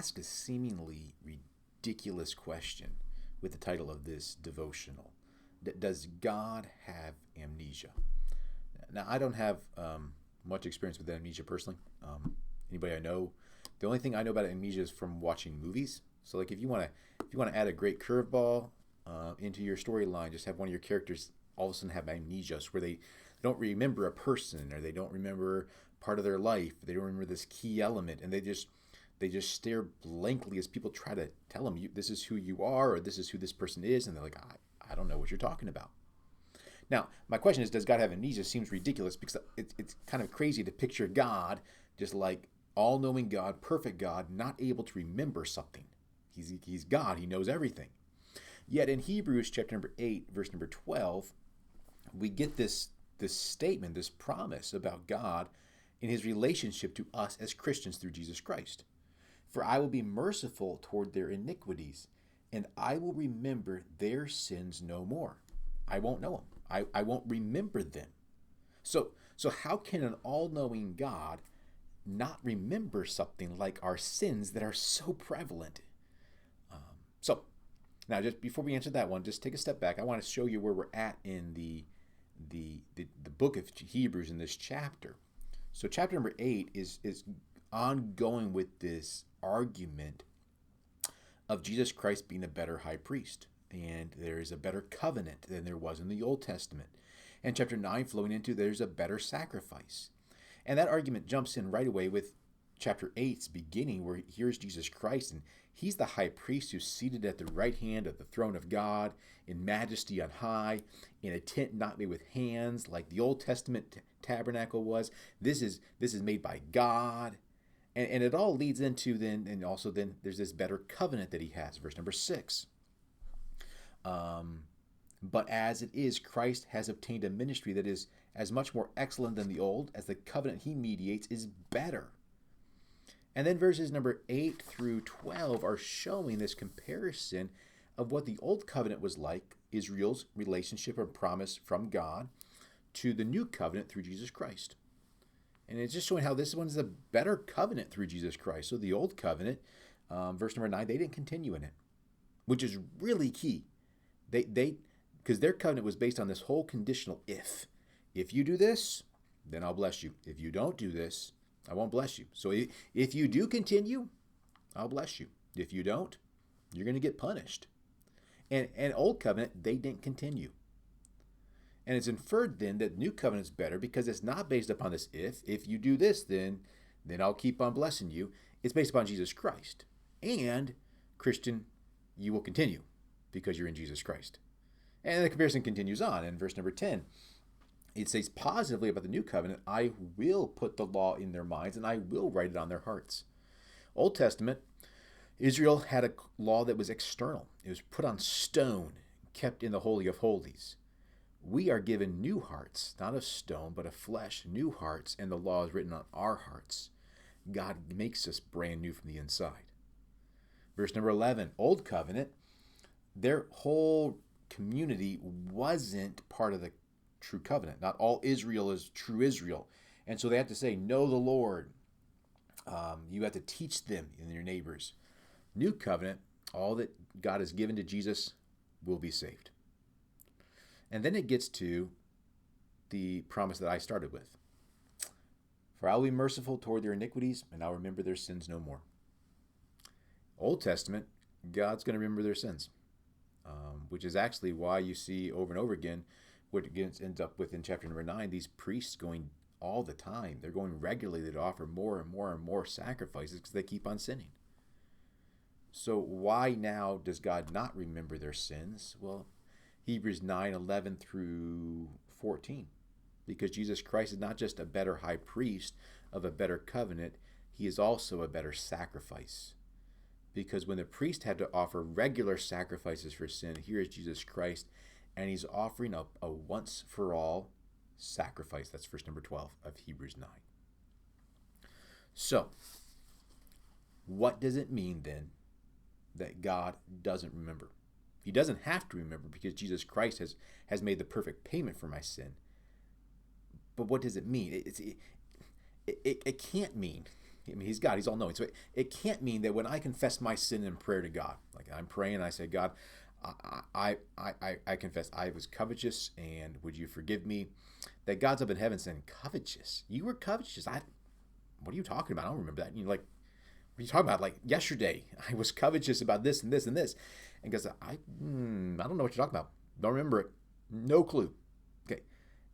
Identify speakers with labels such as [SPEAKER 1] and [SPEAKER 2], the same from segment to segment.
[SPEAKER 1] ask a seemingly ridiculous question with the title of this devotional. Does God have amnesia? Now, I don't have much experience with amnesia personally. Anybody I know, the only thing I know about amnesia is from watching movies. So, like, if you want to add a great curveball into your storyline, just have one of your characters all of a sudden have amnesia, where they don't remember a person, or they don't remember part of their life. They don't remember this key element, and they just stare blankly as people try to tell them, this is who you are, or this is who this person is, and they're like, I don't know what you're talking about. Now, my question is, does God have amnesia? Seems ridiculous, because it's kind of crazy to picture God just like all-knowing God, perfect God, not able to remember something. He's God. He knows everything. Yet in Hebrews chapter number 8, verse number 12, we get this statement, this promise about God in his relationship to us as Christians through Jesus Christ. For I will be merciful toward their iniquities, and I will remember their sins no more. I won't know them. I won't remember them. So how can an all-knowing God not remember something like our sins that are so prevalent? So now, just before we answer that one, just take a step back. I want to show you where we're at in the book of Hebrews in this chapter. So chapter number 8 is ongoing with this argument of Jesus Christ being a better high priest, and there is a better covenant than there was in the Old Testament. And chapter 9 flowing into there's a better sacrifice. And that argument jumps in right away with chapter 8's beginning, where here's Jesus Christ, and he's the high priest who's seated at the right hand of the throne of God in majesty on high, in a tent not made with hands like the Old Testament tabernacle was. This is made by God. And it all leads into then there's this better covenant that he has. Verse number 6. But as it is, Christ has obtained a ministry that is as much more excellent than the old, as the covenant he mediates is better. And then verses number 8 through 12 are showing this comparison of what the old covenant was like, Israel's relationship or promise from God, to the new covenant through Jesus Christ. And it's just showing how this one's a better covenant through Jesus Christ. So the old covenant, verse number 9, they didn't continue in it, which is really key. Because their covenant was based on this whole conditional if. If you do this, then I'll bless you. If you don't do this, I won't bless you. So if you do continue, I'll bless you. If you don't, you're going to get punished. And old covenant, they didn't continue. And it's inferred then that new covenant is better because it's not based upon this if. If you do this, then I'll keep on blessing you. It's based upon Jesus Christ. And, Christian, you will continue because you're in Jesus Christ. And the comparison continues on in verse number 10. It says positively about the new covenant, I will put the law in their minds and I will write it on their hearts. Old Testament, Israel had a law that was external. It was put on stone, kept in the Holy of Holies. We are given new hearts, not of stone, but of flesh, new hearts, and the law is written on our hearts. God makes us brand new from the inside. Verse number 11, Old Covenant, their whole community wasn't part of the true covenant. Not all Israel is true Israel. And so they have to say, know the Lord. You have to teach them and your neighbors. New covenant, all that God has given to Jesus will be saved. And then it gets to the promise that I started with. For I will be merciful toward their iniquities, and I'll remember their sins no more. Old Testament, God's going to remember their sins, which is actually why you see over and over again what it ends up with in chapter number 9, these priests going all the time. They're going regularly to offer more and more and more sacrifices because they keep on sinning. So why now does God not remember their sins? Well, Hebrews 9:11 through 14. Because Jesus Christ is not just a better high priest of a better covenant, he is also a better sacrifice. Because when the priest had to offer regular sacrifices for sin, here is Jesus Christ, and he's offering up a once-for-all sacrifice. That's verse number 12 of Hebrews 9. So, what does it mean then that God doesn't remember? He doesn't have to remember because Jesus Christ has made the perfect payment for my sin. But what does it mean? It can't mean I mean, he's God. He's all-knowing. So it can't mean that when I confess my sin in prayer to God, like I'm praying and I say, God, I confess I was covetous, and would you forgive me? That God's up in heaven saying, covetous? You were covetous? What are you talking about? I don't remember that. And you're like, what are you talking about? Like yesterday, I was covetous about this and this and this. And goes, I don't know what you're talking about. Don't remember it. No clue. Okay.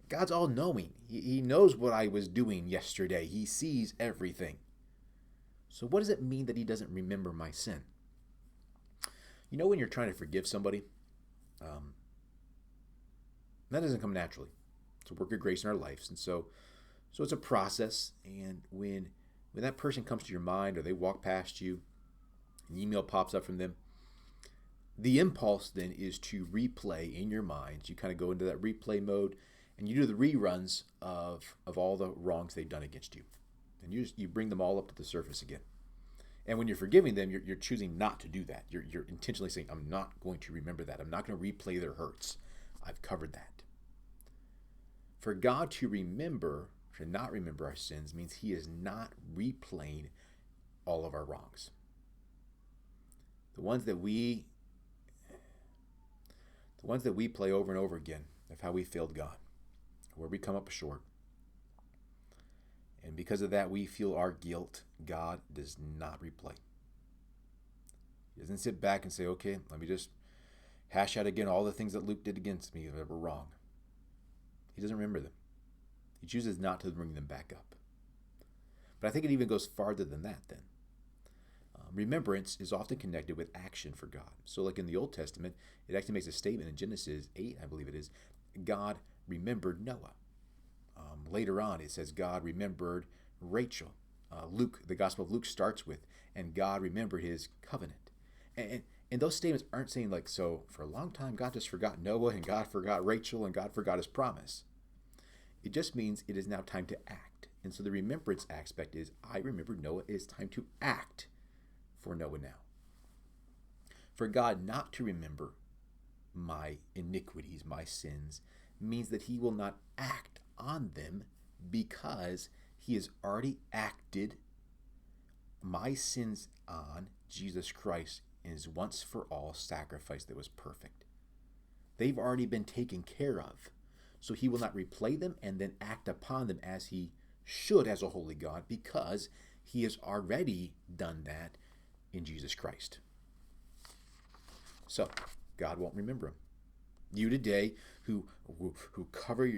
[SPEAKER 1] God's all knowing. He knows what I was doing yesterday. He sees everything. So what does it mean that he doesn't remember my sin? You know, when you're trying to forgive somebody, that doesn't come naturally. It's a work of grace in our lives. And so it's a process. And when that person comes to your mind, or they walk past you, an email pops up from them, the impulse then is to replay in your mind. You kind of go into that replay mode, and you do the reruns of all the wrongs they've done against you. And you bring them all up to the surface again. And when you're forgiving them, you're choosing not to do that. You're intentionally saying, I'm not going to remember that. I'm not going to replay their hurts. I've covered that. For God to not remember our sins, means he is not replaying all of our wrongs. The ones that we play over and over again of how we failed God, where we come up short. And because of that, we feel our guilt. God does not replay. He doesn't sit back and say, okay, let me just hash out again all the things that Luke did against me that were wrong. He doesn't remember them. He chooses not to bring them back up. But I think it even goes farther than that then. Remembrance is often connected with action for God. So like in the Old Testament, it actually makes a statement in Genesis 8, I believe it is, God remembered Noah. Later on, it says God remembered Rachel. The Gospel of Luke starts with, and God remembered his covenant. And those statements aren't saying like, so for a long time, God just forgot Noah, and God forgot Rachel, and God forgot his promise. It just means it is now time to act. And so the remembrance aspect is, I remember Noah. It is time to act for Noah now. For God not to remember my iniquities, my sins, means that he will not act on them, because he has already acted my sins on Jesus Christ in his once for all sacrifice that was perfect. They've already been taken care of. So he will not replay them and then act upon them as he should as a holy God, because he has already done that in Jesus Christ. So God won't remember him. You today who cover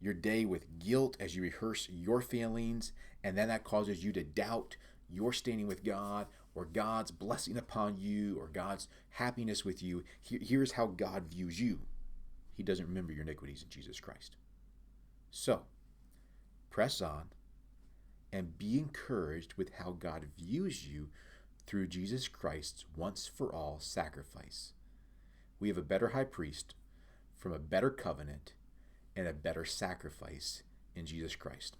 [SPEAKER 1] your day with guilt as you rehearse your failings, and then that causes you to doubt your standing with God, or God's blessing upon you, or God's happiness with you. Here's how God views you. He doesn't remember your iniquities in Jesus Christ. So, press on and be encouraged with how God views you through Jesus Christ's once-for-all sacrifice. We have a better high priest from a better covenant and a better sacrifice in Jesus Christ.